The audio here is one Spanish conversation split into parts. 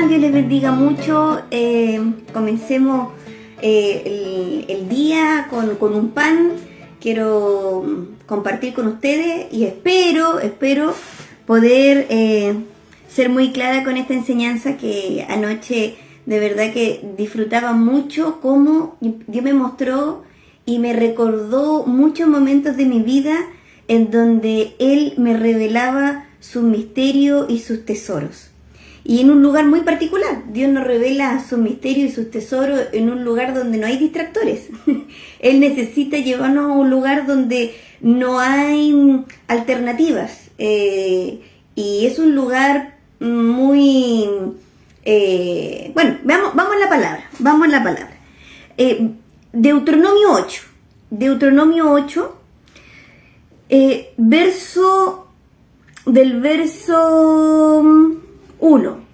Dios les bendiga mucho. Comencemos el día con un pan. Quiero compartir con ustedes y espero poder ser muy clara con esta enseñanza que anoche de verdad que disfrutaba mucho, cómo Dios me mostró y me recordó muchos momentos de mi vida en donde Él me revelaba sus misterios y sus tesoros. Y en un lugar muy particular, Dios nos revela sus misterios y sus tesoros en un lugar donde no hay distractores. Él necesita llevarnos a un lugar donde no hay alternativas. Y es un lugar muy... bueno, vamos a la palabra. Deuteronomio 8, verso 1.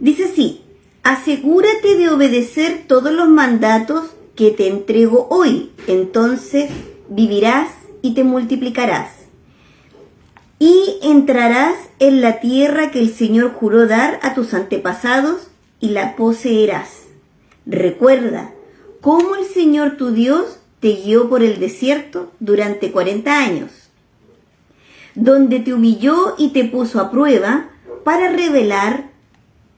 Dice así: asegúrate de obedecer todos los mandatos que te entrego hoy, entonces vivirás y te multiplicarás. Y entrarás en la tierra que el Señor juró dar a tus antepasados y la poseerás. Recuerda cómo el Señor tu Dios te guió por el desierto durante 40 años, donde te humilló y te puso a prueba para revelar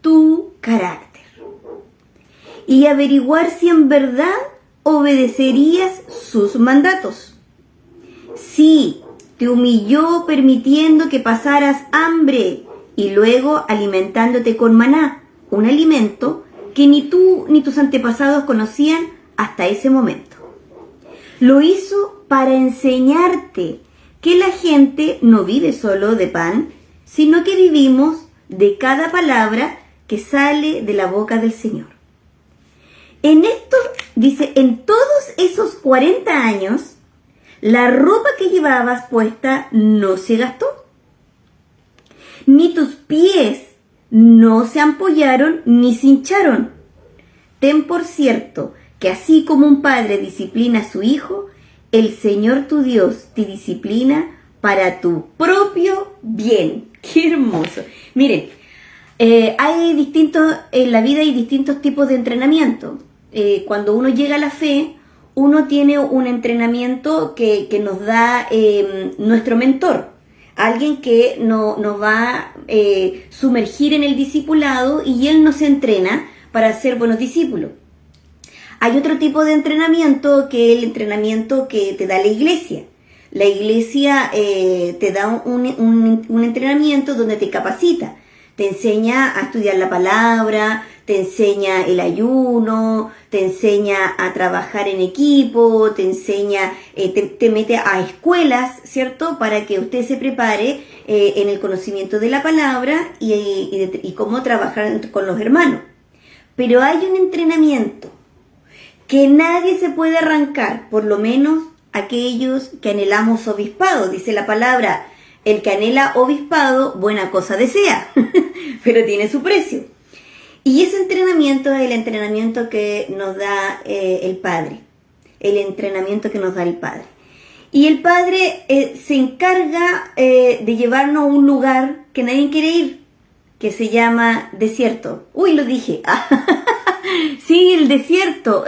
tu carácter y averiguar si en verdad obedecerías sus mandatos. Sí, te humilló permitiendo que pasaras hambre y luego alimentándote con maná, un alimento que ni tú ni tus antepasados conocían hasta ese momento. Lo hizo para enseñarte que la gente no vive solo de pan, sino que vivimos de cada palabra que sale de la boca del Señor. En esto, dice, en todos esos 40 años, la ropa que llevabas puesta no se gastó, ni tus pies no se ampollaron ni se hincharon. Ten por cierto que así como un padre disciplina a su hijo, el Señor tu Dios te disciplina para tu propio bien. ¡Qué hermoso! Miren, en la vida hay distintos tipos de entrenamiento. Cuando uno llega a la fe, uno tiene un entrenamiento que nos da nuestro mentor. Alguien que nos va a sumergir en el discipulado y él nos entrena para ser buenos discípulos. Hay otro tipo de entrenamiento que es el entrenamiento que te da la iglesia. La iglesia te da un entrenamiento donde te capacita. Te enseña a estudiar la palabra, te enseña el ayuno, te enseña a trabajar en equipo, te enseña, te mete a escuelas, ¿cierto? Para que usted se prepare en el conocimiento de la palabra y cómo trabajar con los hermanos. Pero hay un entrenamiento que nadie se puede arrancar, por lo menos aquellos que anhelamos obispado. Dice la palabra, el que anhela obispado, buena cosa desea, pero tiene su precio. Y ese entrenamiento es el entrenamiento que nos da el Padre, el entrenamiento que nos da el Padre. Y el Padre se encarga de llevarnos a un lugar que nadie quiere ir, que se llama desierto. Uy, lo dije. Sí, el desierto.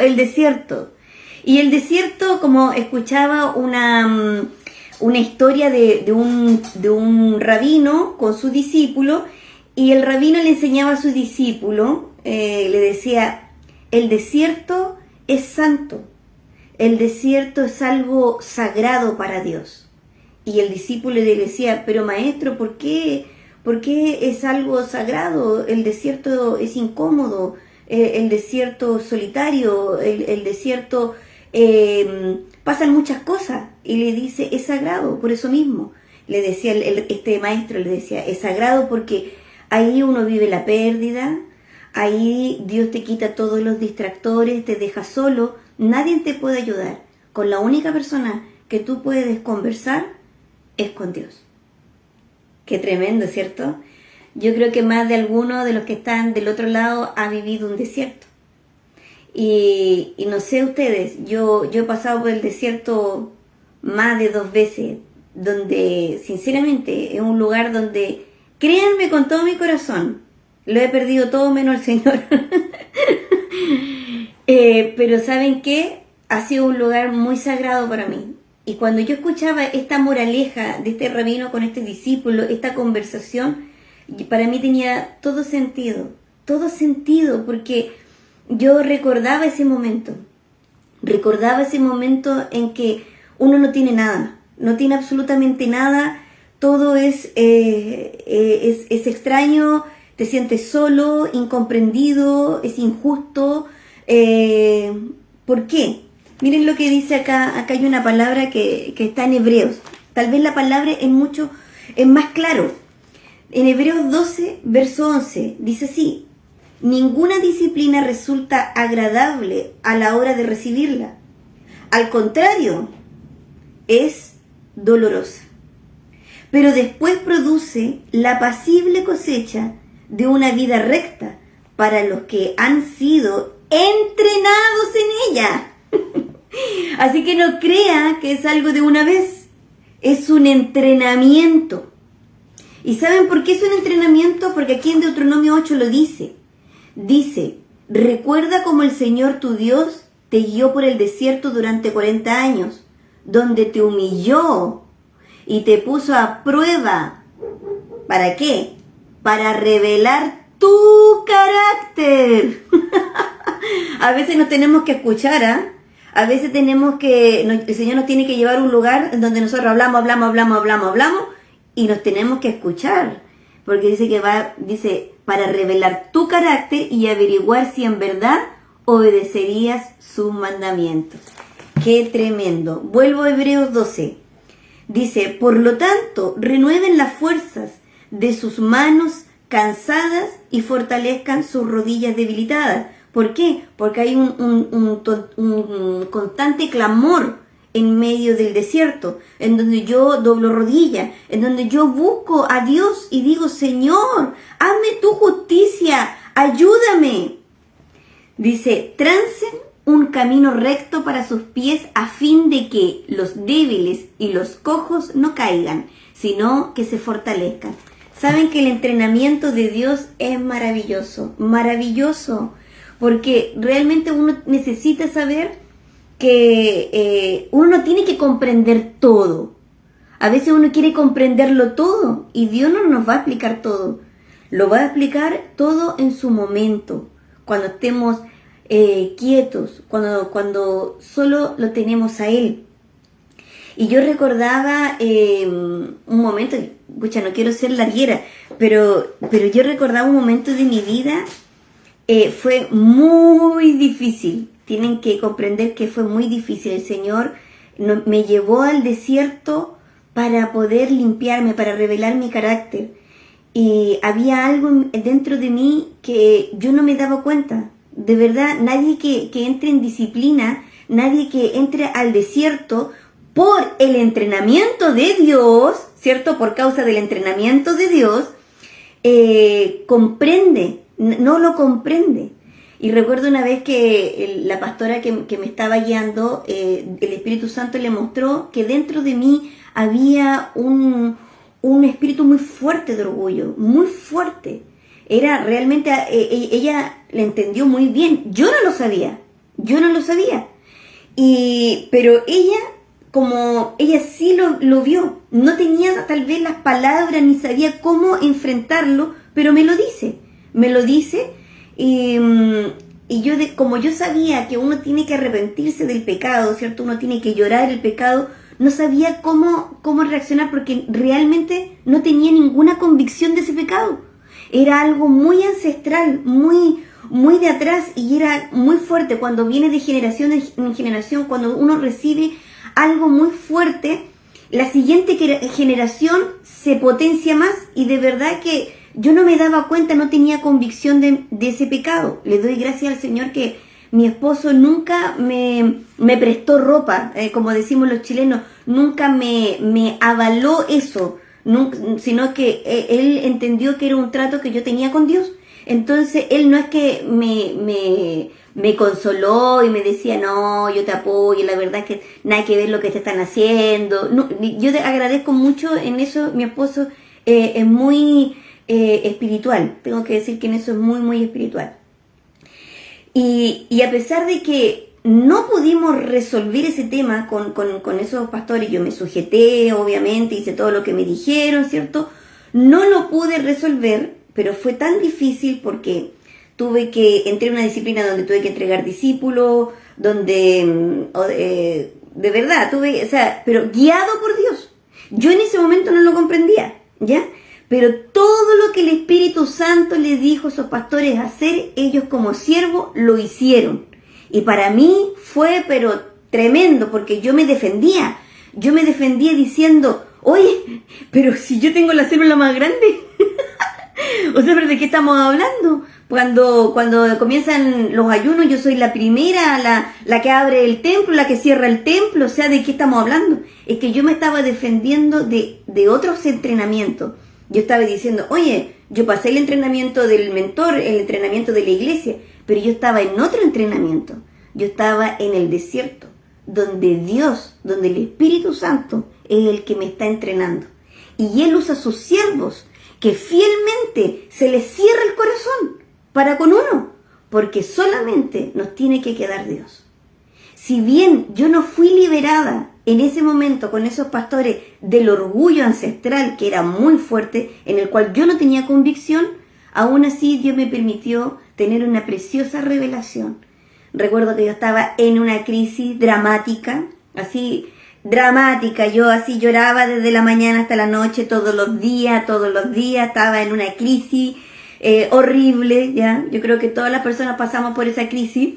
Y el desierto, como escuchaba una historia de un rabino con su discípulo, y el rabino le enseñaba a su discípulo, le decía, el desierto es santo, el desierto es algo sagrado para Dios. Y el discípulo le decía, pero maestro, ¿por qué es algo sagrado? El desierto es incómodo, el desierto solitario, el desierto, pasan muchas cosas. Y le dice, es sagrado, por eso mismo. Le decía este maestro, le decía, es sagrado porque ahí uno vive la pérdida, ahí Dios te quita todos los distractores, te deja solo, nadie te puede ayudar. Con la única persona que tú puedes conversar es con Dios. Qué tremendo, ¿cierto? Yo creo que más de alguno de los que están del otro lado ha vivido un desierto. Y no sé ustedes, yo he pasado por el desierto más de 2 veces, donde sinceramente es un lugar donde, créanme con todo mi corazón, Lo he perdido todo menos el Señor. Pero ¿saben qué? Ha sido un lugar muy sagrado para mí. Y cuando yo escuchaba esta moraleja de este rabino con este discípulo, esta conversación, para mí tenía todo sentido, porque yo recordaba ese momento en que uno no tiene nada, no tiene absolutamente nada, todo es extraño, te sientes solo, incomprendido, es injusto. ¿Por qué? Miren lo que dice acá hay una palabra que está en Hebreos. Tal vez la palabra es más claro. En Hebreos 12, verso 11, dice así: ninguna disciplina resulta agradable a la hora de recibirla. Al contrario, es dolorosa. Pero después produce la apacible cosecha de una vida recta para los que han sido entrenados en ella. Así que no crea que es algo de una vez, es un entrenamiento. ¿Y saben por qué es un entrenamiento? Porque aquí en Deuteronomio 8 lo dice. Dice: recuerda cómo el Señor tu Dios te guió por el desierto durante 40 años, donde te humilló y te puso a prueba. ¿Para qué? Para revelar tu carácter. A veces nos tenemos que escuchar, ¿ah? A veces el Señor nos tiene que llevar a un lugar en donde nosotros hablamos y nos tenemos que escuchar. Porque dice, para revelar tu carácter y averiguar si en verdad obedecerías sus mandamientos. ¡Qué tremendo! Vuelvo a Hebreos 12. Dice: por lo tanto, renueven las fuerzas de sus manos cansadas y fortalezcan sus rodillas debilitadas. ¿Por qué? Porque hay un constante clamor en medio del desierto, en donde yo doblo rodillas, en donde yo busco a Dios y digo: Señor, hazme tu justicia, ayúdame. Dice: trancen un camino recto para sus pies a fin de que los débiles y los cojos no caigan, sino que se fortalezcan. Saben que el entrenamiento de Dios es maravilloso, porque realmente uno necesita saber que uno no tiene que comprender todo. A veces uno quiere comprenderlo todo y Dios no nos va a explicar todo. Lo va a explicar todo en su momento, cuando estemos quietos, cuando solo lo tenemos a Él. Y yo recordaba un momento, escucha, no quiero ser larguera, pero yo recordaba un momento de mi vida, fue muy difícil. Tienen que comprender que fue muy difícil. El Señor me llevó al desierto para poder limpiarme, para revelar mi carácter. Y había algo dentro de mí que yo no me daba cuenta. De verdad, nadie que entre en disciplina, nadie que entre al desierto por el entrenamiento de Dios, ¿cierto? Por causa del entrenamiento de Dios, comprende, no lo comprende. Y recuerdo una vez que la pastora que me estaba guiando, el Espíritu Santo le mostró que dentro de mí había un espíritu muy fuerte de orgullo, muy fuerte. Era realmente, ella le entendió muy bien. Yo no lo sabía. Pero ella, como ella sí lo vio, no tenía tal vez las palabras ni sabía cómo enfrentarlo, pero me lo dice. Y yo, como yo sabía que uno tiene que arrepentirse del pecado, ¿cierto? Uno tiene que llorar el pecado, no sabía cómo reaccionar porque realmente no tenía ninguna convicción de ese pecado. Era algo muy ancestral, muy de atrás, y era muy fuerte cuando viene de generación en generación. Cuando uno recibe algo muy fuerte, la siguiente generación se potencia más, y de verdad que yo no me daba cuenta, no tenía convicción de ese pecado. Le doy gracias al Señor que mi esposo nunca me prestó ropa, como decimos los chilenos, nunca me avaló eso, sino que él entendió que era un trato que yo tenía con Dios. Entonces él no es que me consoló y me decía: no, yo te apoyo, la verdad es que nada que ver lo que te están haciendo. No, yo te agradezco mucho en eso. Mi esposo es muy espiritual. Tengo que decir que en eso es muy, muy espiritual. Y a pesar de que no pudimos resolver ese tema con esos pastores, yo me sujeté, obviamente, hice todo lo que me dijeron, ¿cierto? No lo pude resolver, pero fue tan difícil porque entré en una disciplina donde tuve que entregar discípulos, donde, de verdad, pero guiado por Dios. Yo en ese momento no lo comprendía, ¿ya? Pero todo lo que el Espíritu Santo le dijo a esos pastores hacer, ellos como siervos lo hicieron. Y para mí fue, pero tremendo, porque yo me defendía diciendo, oye, pero si yo tengo la célula más grande. O sea, ¿pero de qué estamos hablando? Cuando comienzan los ayunos, yo soy la primera, la que abre el templo, la que cierra el templo. O sea, ¿de qué estamos hablando? Es que yo me estaba defendiendo de otros entrenamientos. Yo estaba diciendo, oye, yo pasé el entrenamiento del mentor, el entrenamiento de la iglesia, pero yo estaba en otro entrenamiento. Yo estaba en el desierto, donde Dios, donde el Espíritu Santo es el que me está entrenando. Y Él usa a sus siervos, que fielmente se les cierra el corazón para con uno, porque solamente nos tiene que quedar Dios. Si bien yo no fui liberada en ese momento con esos pastores del orgullo ancestral, que era muy fuerte, en el cual yo no tenía convicción, aún así Dios me permitió tener una preciosa revelación. Recuerdo que yo estaba en una crisis dramática, yo así lloraba desde la mañana hasta la noche, todos los días, estaba en una crisis horrible, ¿ya? Yo creo que todas las personas pasamos por esa crisis.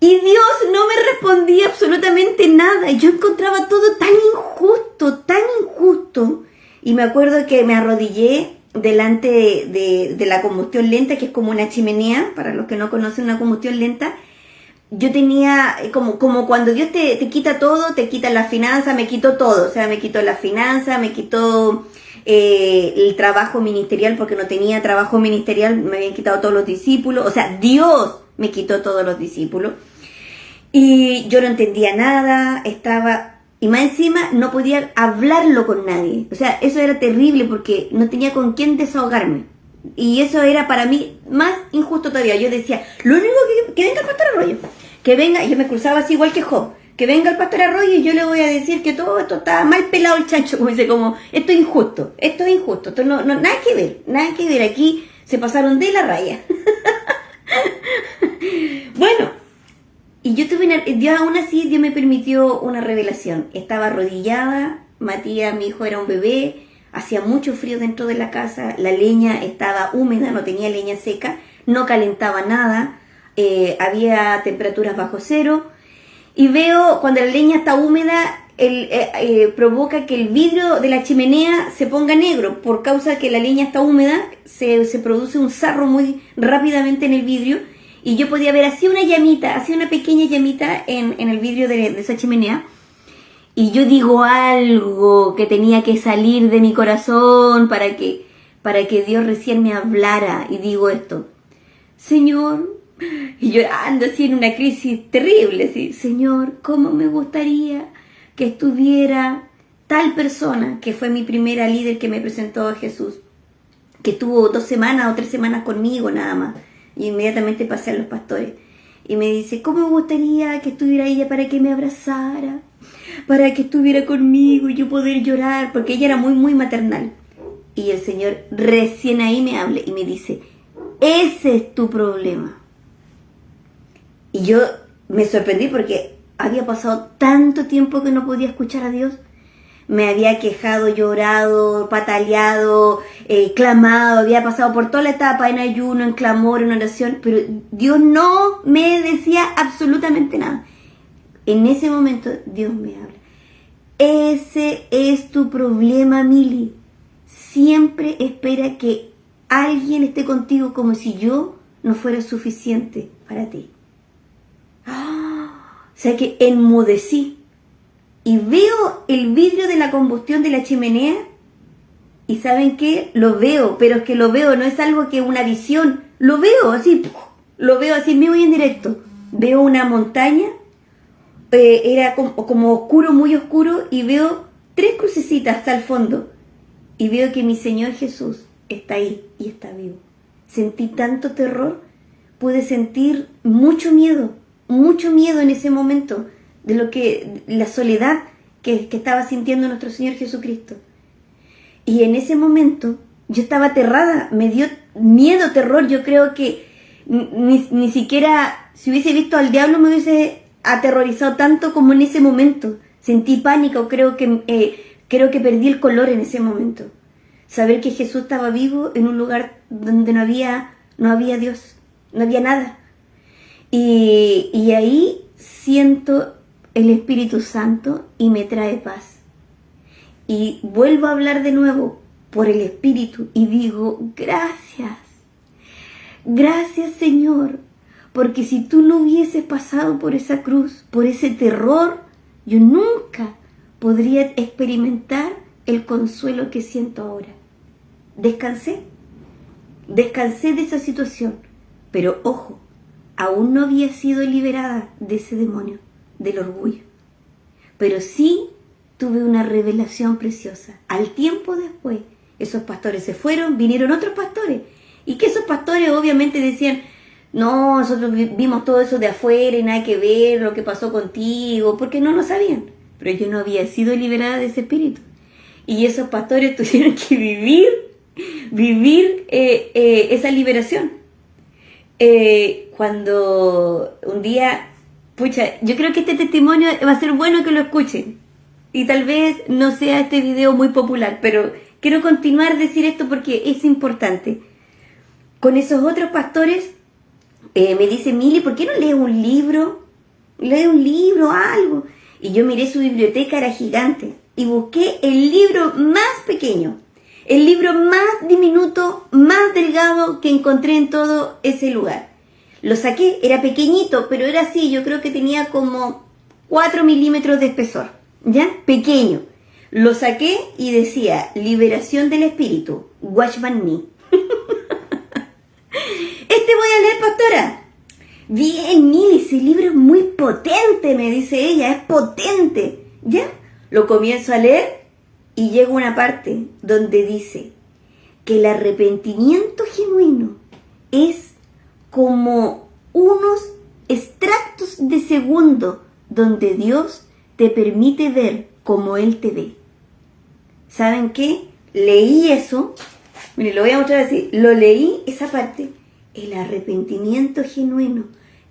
Y Dios no me respondía absolutamente nada. Yo encontraba todo tan injusto. Y me acuerdo que me arrodillé delante de la combustión lenta, que es como una chimenea, para los que no conocen una combustión lenta. Yo tenía, como cuando Dios te quita todo, te quita la finanza, me quitó todo. O sea, me quitó la finanza, me quitó el trabajo ministerial, porque no tenía trabajo ministerial, me habían quitado todos los discípulos. O sea, Dios me quitó todos los discípulos. Y yo no entendía nada, y más encima no podía hablarlo con nadie. O sea, eso era terrible porque no tenía con quién desahogarme. Y eso era para mí más injusto todavía. Yo decía, lo único que venga el pastor Arroyo, que venga, y yo me cruzaba así igual que Job, que venga el pastor Arroyo y yo le voy a decir que todo esto está mal pelado el chancho, como dice, como, esto es injusto, esto no, nada que ver, aquí se pasaron de la raya. Bueno, y yo Dios aún así, Dios me permitió una revelación. Estaba arrodillada, Matías, mi hijo, era un bebé, hacía mucho frío dentro de la casa, la leña estaba húmeda, no tenía leña seca, no calentaba nada, había temperaturas bajo cero, y veo cuando la leña está húmeda, provoca que el vidrio de la chimenea se ponga negro, por causa que la leña está húmeda, se produce un sarro muy rápidamente en el vidrio. Y yo podía ver así una pequeña llamita en el vidrio de esa chimenea. Y yo digo algo que tenía que salir de mi corazón para que Dios recién me hablara. Y digo esto, Señor, y llorando así en una crisis terrible, así, Señor, ¿cómo me gustaría que estuviera tal persona, que fue mi primera líder que me presentó a Jesús, que estuvo 2 semanas o 3 semanas conmigo nada más? Y inmediatamente pasé a los pastores. Y me dice, ¿cómo me gustaría que estuviera ella para que me abrazara? Para que estuviera conmigo y yo poder llorar. Porque ella era muy, muy maternal. Y el Señor recién ahí me habla y me dice, ese es tu problema. Y yo me sorprendí porque había pasado tanto tiempo que no podía escuchar a Dios. Me había quejado, llorado, pataleado, clamado, había pasado por toda la etapa en ayuno, en clamor, en oración, pero Dios no me decía absolutamente nada. En ese momento Dios me habla. Ese es tu problema, Mili. Siempre espera que alguien esté contigo como si yo no fuera suficiente para ti. O sea que enmudecí. Y veo el vidrio de la combustión de la chimenea y ¿saben qué? Lo veo, pero es que lo veo, no es algo que una visión, lo veo así mismo y en directo. Veo una montaña, era como oscuro, muy oscuro, y veo 3 crucecitas hasta el fondo. Y veo que mi Señor Jesús está ahí y está vivo. Sentí tanto terror, pude sentir mucho miedo en ese momento de la soledad que estaba sintiendo nuestro Señor Jesucristo. Y en ese momento yo estaba aterrada, me dio miedo, terror. Yo creo que ni siquiera si hubiese visto al diablo me hubiese aterrorizado tanto como en ese momento. Sentí pánico, creo que perdí el color en ese momento. Saber que Jesús estaba vivo en un lugar donde no había Dios, no había nada. Y ahí siento el Espíritu Santo y me trae paz. Y vuelvo a hablar de nuevo por el Espíritu y digo, gracias Señor, porque si tú no hubieses pasado por esa cruz, por ese terror, yo nunca podría experimentar el consuelo que siento ahora. Descansé de esa situación, pero ojo, aún no había sido liberada de ese demonio, del orgullo. Pero sí tuve una revelación preciosa. Al tiempo después, esos pastores se fueron, vinieron otros pastores. Y que esos pastores obviamente decían, no, nosotros vimos todo eso de afuera y nada que ver, lo que pasó contigo, porque no lo sabían. Pero yo no había sido liberada de ese espíritu. Y esos pastores tuvieron que vivir esa liberación. Cuando un día, yo creo que este testimonio va a ser bueno que lo escuchen. Y tal vez no sea este video muy popular, pero quiero continuar a decir esto porque es importante. Con esos otros pastores me dice, Mili, ¿por qué no lees un libro? Lee un libro, algo. Y yo miré su biblioteca, era gigante. Y busqué el libro más pequeño, el libro más diminuto, más delgado que encontré en todo ese lugar. Lo saqué, era pequeñito, pero era así, yo creo que tenía como 4 milímetros de espesor, ¿ya? Pequeño. Lo saqué y decía, Liberación del Espíritu, Watchman Nee. Este voy a leer, pastora. Bien, Mili, ese libro es muy potente, me dice ella, es potente. ¿Ya? Lo comienzo a leer y llego a una parte donde dice que el arrepentimiento genuino es como unos extractos de segundo donde Dios te permite ver como Él te ve. ¿Saben qué? Leí eso. Miren, lo voy a mostrar así. Lo leí, esa parte. El arrepentimiento genuino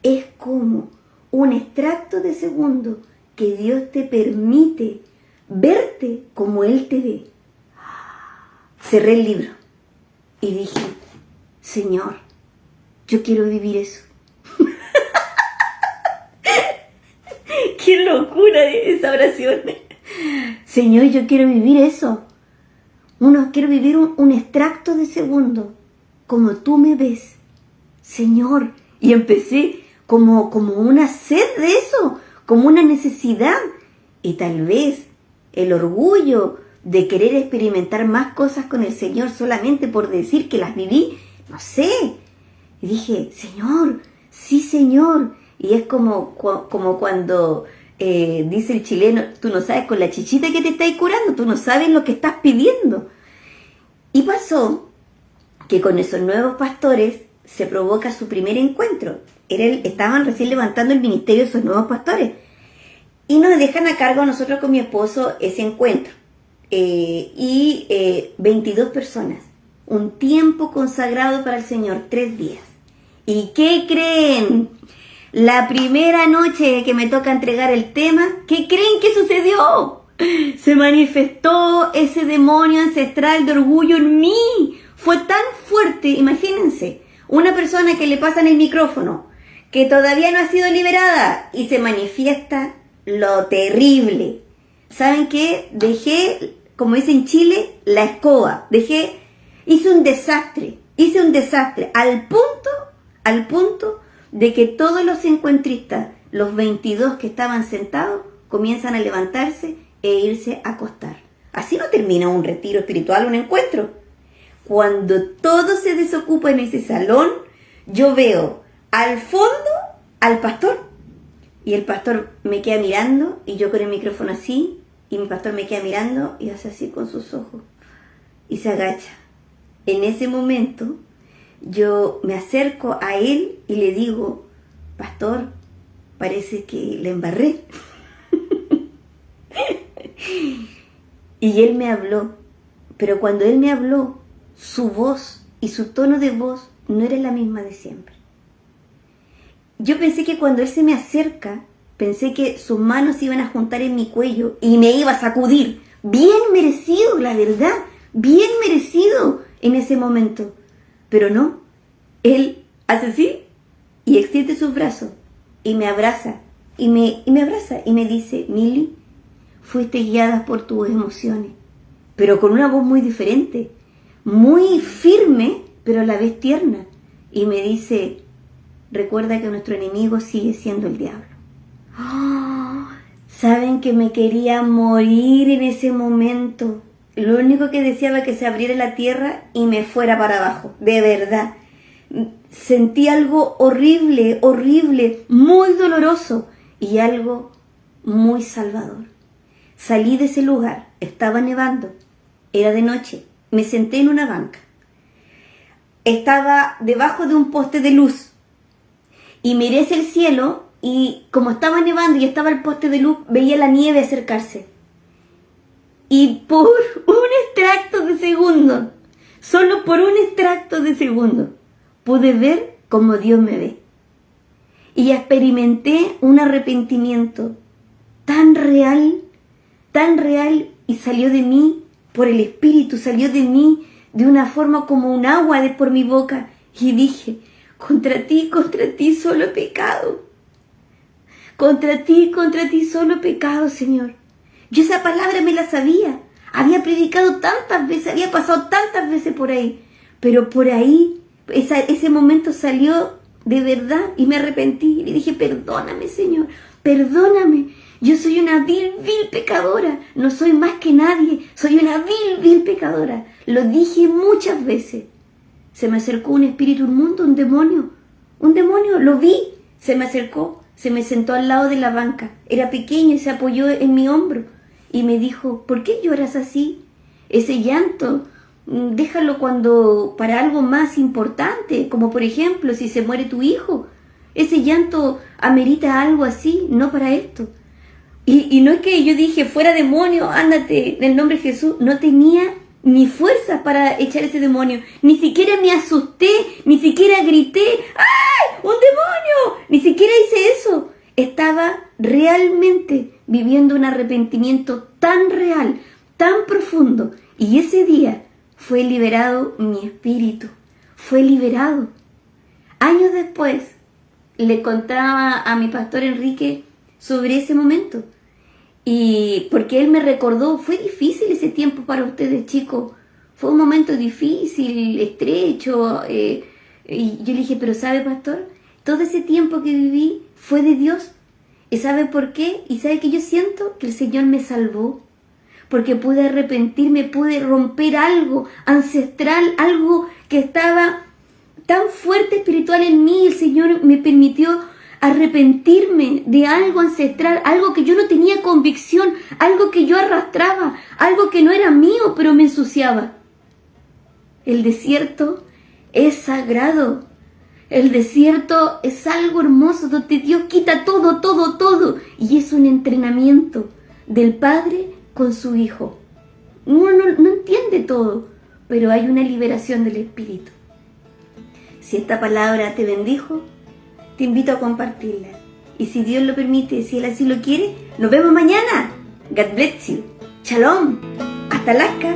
es como un extracto de segundo que Dios te permite verte como Él te ve. Cerré el libro y dije, Señor, yo quiero vivir eso. ¡Qué locura esa oración! Señor, yo quiero vivir eso. Quiero vivir un extracto de segundo, como tú me ves, Señor. Y empecé como una sed de eso, como una necesidad. Y tal vez el orgullo de querer experimentar más cosas con el Señor solamente por decir que las viví, no sé. Y dije, Señor, sí, Señor. Y es como cuando dice el chileno, tú no sabes con la chichita que te estáis curando, tú no sabes lo que estás pidiendo. Y pasó que con esos nuevos pastores se provoca su primer encuentro. Estaban recién levantando el ministerio esos nuevos pastores. Y nos dejan a cargo a nosotros con mi esposo ese encuentro. 22 personas. Un tiempo consagrado para el Señor, 3 días. ¿Y qué creen? La primera noche que me toca entregar el tema, ¿qué creen que sucedió? Se manifestó ese demonio ancestral de orgullo en mí. Fue tan fuerte, imagínense, una persona que le pasan el micrófono, que todavía no ha sido liberada y se manifiesta lo terrible. ¿Saben qué? Dejé, como dicen en Chile, la escoba. Hice un desastre al punto de que todos los encuentristas, los 22 que estaban sentados, comienzan a levantarse e irse a acostar. Así no termina un retiro espiritual, un encuentro. Cuando todo se desocupa en ese salón, yo veo al fondo al pastor. Y el pastor me queda mirando y yo con el micrófono así. Y mi pastor me queda mirando y hace así con sus ojos. Y se agacha. en ese momento yo me acerco a él y le digo, pastor, parece que le embarré. Y él me habló, pero cuando él me habló, su voz y su tono de voz no era la misma de siempre. Yo pensé que cuando él se me acerca, pensé que sus manos se iban a juntar en mi cuello y me iba a sacudir. Bien merecido, la verdad, bien merecido en ese momento. Pero no, él hace así y extiende sus brazos y me abraza y me abraza y me dice, Mili, fuiste guiada por tus emociones, pero con una voz muy diferente, muy firme, pero a la vez tierna. Y me dice, recuerda que nuestro enemigo sigue siendo el diablo. ¡Oh! Saben que me quería morir en ese momento. Lo único que deseaba era que se abriera la tierra y me fuera para abajo, de verdad. Sentí algo horrible, horrible, muy doloroso y algo muy salvador. Salí de ese lugar, estaba nevando, era de noche, me senté en una banca. Estaba debajo de un poste de luz y miré hacia el cielo y como estaba nevando y estaba el poste de luz, veía la nieve acercarse. Y por un extracto de segundo, solo por un extracto de segundo, pude ver cómo Dios me ve. Y experimenté un arrepentimiento tan real, y salió de mí por el Espíritu, salió de mí de una forma como un agua de por mi boca. Y dije, contra ti solo he pecado. Contra ti solo he pecado, Señor. Yo esa palabra me la sabía. Había predicado tantas veces, había pasado tantas veces por ahí. Pero por ahí, ese momento salió de verdad y me arrepentí. Y le dije, perdóname, Señor, perdóname. Yo soy una vil pecadora. No soy más que nadie. Soy una vil pecadora. Lo dije muchas veces. Se me acercó un espíritu inmundo, un demonio. Un demonio, lo vi. Se me acercó, se me sentó al lado de la banca. Era pequeño y se apoyó en mi hombro. Y me dijo, ¿por qué lloras así? Ese llanto, déjalo para algo más importante, como por ejemplo, si se muere tu hijo. Ese llanto amerita algo así, no para esto. Y no es que yo dije, fuera demonio, ándate, en el nombre de Jesús. No tenía ni fuerzas para echar ese demonio. Ni siquiera me asusté, ni siquiera grité, ¡ay, un demonio! Ni siquiera hice eso. Estaba realmente viviendo un arrepentimiento tan real, tan profundo. Y ese día fue liberado mi espíritu. Fue liberado. Años después, le contaba a mi pastor Enrique sobre ese momento. Y porque él me recordó, fue difícil ese tiempo para ustedes, chicos. Fue un momento difícil, estrecho. Y yo le dije, pero ¿sabe, pastor? Todo ese tiempo que viví fue de Dios. ¿Y sabe por qué? ¿Y sabe que yo siento? Que el Señor me salvó. Porque pude arrepentirme, pude romper algo ancestral, algo que estaba tan fuerte espiritual en mí. El Señor me permitió arrepentirme de algo ancestral, algo que yo no tenía convicción, algo que yo arrastraba, algo que no era mío, pero me ensuciaba. El desierto es sagrado. El desierto es algo hermoso donde Dios quita todo. Y es un entrenamiento del Padre con su Hijo. Uno no entiende todo, pero hay una liberación del Espíritu. Si esta palabra te bendijo, te invito a compartirla. Y si Dios lo permite, si Él así lo quiere, nos vemos mañana. God bless you. Shalom. Hasta Alaska.